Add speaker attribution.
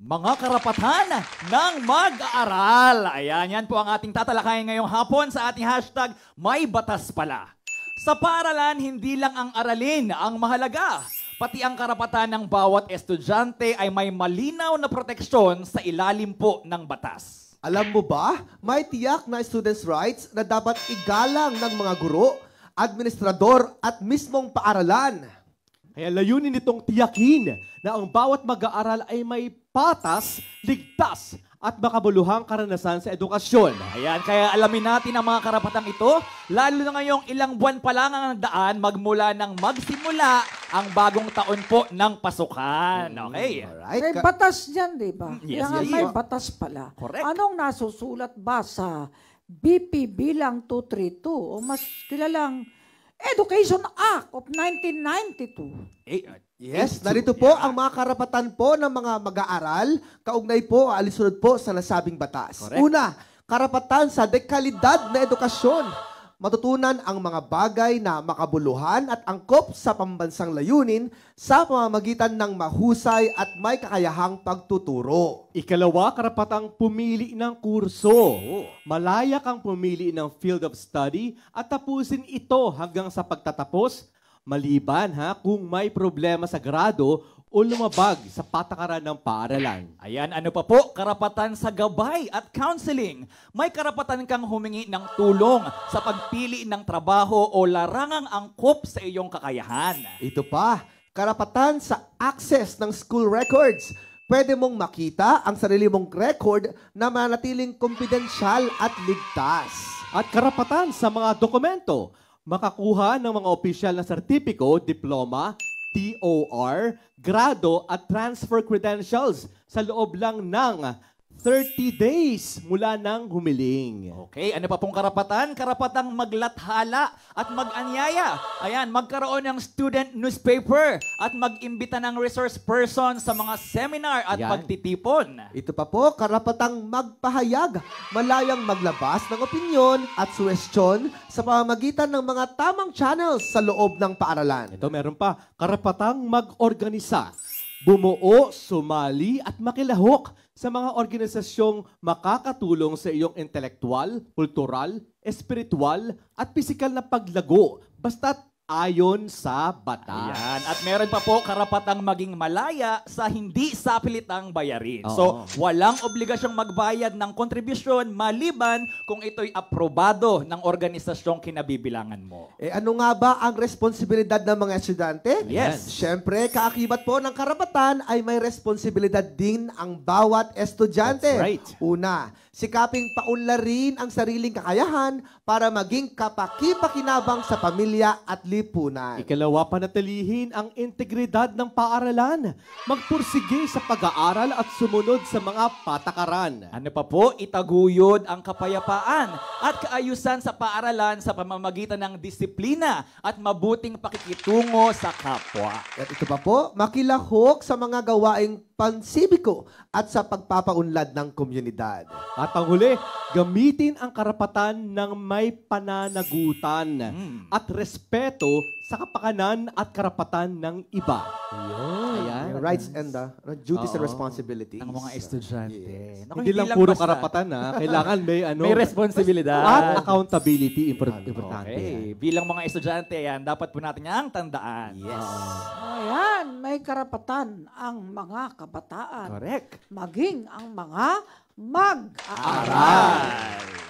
Speaker 1: Mga karapatan ng mag-aaral. Ayan, yan po ang ating tatalakayin ngayong hapon sa ating hashtag May Batas Pala. Sa paaralan, hindi lang ang aralin ang mahalaga. Pati ang karapatan ng bawat estudyante ay may malinaw na proteksyon sa ilalim po ng batas.
Speaker 2: Alam mo ba, may tiyak na students' rights na dapat igalang ng mga guro, administrador at mismong paaralan.
Speaker 3: Kaya layunin nitong tiyakin na ang bawat mag-aaral ay may patas, ligtas at makabuluhang karanasan sa edukasyon.
Speaker 1: Ayan, kaya alamin natin ang mga karapatang ito, lalo na ngayong ilang buwan pa lang ang daan magmula nang magsimula ang bagong taon po ng pasukan. Okay?
Speaker 2: Alright.
Speaker 4: May batas dyan, di ba?
Speaker 1: Yes,
Speaker 4: Kaya
Speaker 1: yes,
Speaker 4: may
Speaker 1: yes.
Speaker 4: batas pala.
Speaker 1: Correct.
Speaker 4: Anong nasusulat ba sa BP bilang 232 o mas kilalang Education Act of 1992?
Speaker 2: Yes, narito po ang mga karapatan po ng mga mag-aaral, kaugnay po, alisunod po sa nasabing batas.
Speaker 1: Correct.
Speaker 2: Una, karapatan sa dekalidad na edukasyon. Matutunan ang mga bagay na makabuluhan at angkop sa pambansang layunin sa pamamagitan ng mahusay at may kakayahang pagtuturo.
Speaker 3: Ikalawa, karapatang pumili ng kurso. Malaya kang pumili ng field of study at tapusin ito hanggang sa pagtatapos, maliban kung may problema sa grado o lumabag sa patakaran ng paaralan.
Speaker 1: Ayan, ano pa po? Karapatan sa gabay at counseling. May karapatan kang humingi ng tulong sa pagpili ng trabaho o larangang angkop sa iyong kakayahan.
Speaker 2: Ito pa, karapatan sa access ng school records. Pwede mong makita ang sarili mong record na manatiling kumpidensyal at ligtas.
Speaker 3: At karapatan sa mga dokumento. Makakuha ng mga opisyal na sertipiko, diploma, TOR, grado at transfer credentials sa loob lang ng 30 days mula nang humiling.
Speaker 1: Okay, ano pa pong karapatan? Karapatang maglathala at mag-anyaya. Ayan, magkaroon ng student newspaper at mag-imbita ng resource person sa mga seminar at
Speaker 3: Yan.
Speaker 1: pagtitipon.
Speaker 2: Ito pa po, karapatang magpahayag, malayang maglabas ng opinyon at suwestyon sa pamamagitan ng mga tamang channels sa loob ng paaralan.
Speaker 3: Ito meron pa, karapatang mag-organisa. Bumuo, sumali at makilahok sa mga organisasyong makakatulong sa iyong intelektual, kultural, espiritual at pisikal na paglago basta't ayon sa batas.
Speaker 1: Ayan. At meron pa po karapatang maging malaya sa hindi sapilitang bayarin.
Speaker 3: Oo.
Speaker 1: So, walang obligasyong magbayad ng kontribusyon maliban kung ito'y aprobado ng organisasyong kinabibilangan mo.
Speaker 2: Ano nga ba ang responsibilidad ng mga estudyante?
Speaker 1: Yes.
Speaker 2: Siyempre, kaakibat po ng karapatan ay may responsibilidad din ang bawat estudyante.
Speaker 3: That's right.
Speaker 2: Una, sikaping paunlarin ang sariling kakayahan para maging kapaki-pakinabang sa pamilya at lipunan.
Speaker 3: Ikalawa, panatilihin ang integridad ng paaralan. Magpursige sa pag-aaral at sumunod sa mga patakaran.
Speaker 1: Ano pa po? Itaguyod ang kapayapaan at kaayusan sa paaralan sa pamamagitan ng disiplina at mabuting pakikitungo sa kapwa.
Speaker 2: At ito pa po, makilahok sa mga gawaing pansibiko at sa pagpapaunlad ng komunidad.
Speaker 3: At ang huli, gamitin ang karapatan ng may pananagutan at respeto sa kapakanan at karapatan ng iba. Ayan.
Speaker 2: Yung rights and duties and
Speaker 3: Oo.
Speaker 2: responsibilities.
Speaker 1: Ng mga estudyante. Naku,
Speaker 3: Hindi lang puro
Speaker 1: basta.
Speaker 3: karapatan kailangan may
Speaker 1: May responsibilidad.
Speaker 3: at accountability importante.
Speaker 1: Okay. Bilang mga estudyante, yan, dapat po natin yang tandaan.
Speaker 2: Yes.
Speaker 4: Ayan, may karapatan ang mga kabataan.
Speaker 1: Correct.
Speaker 4: Maging ang mga mag-aaral.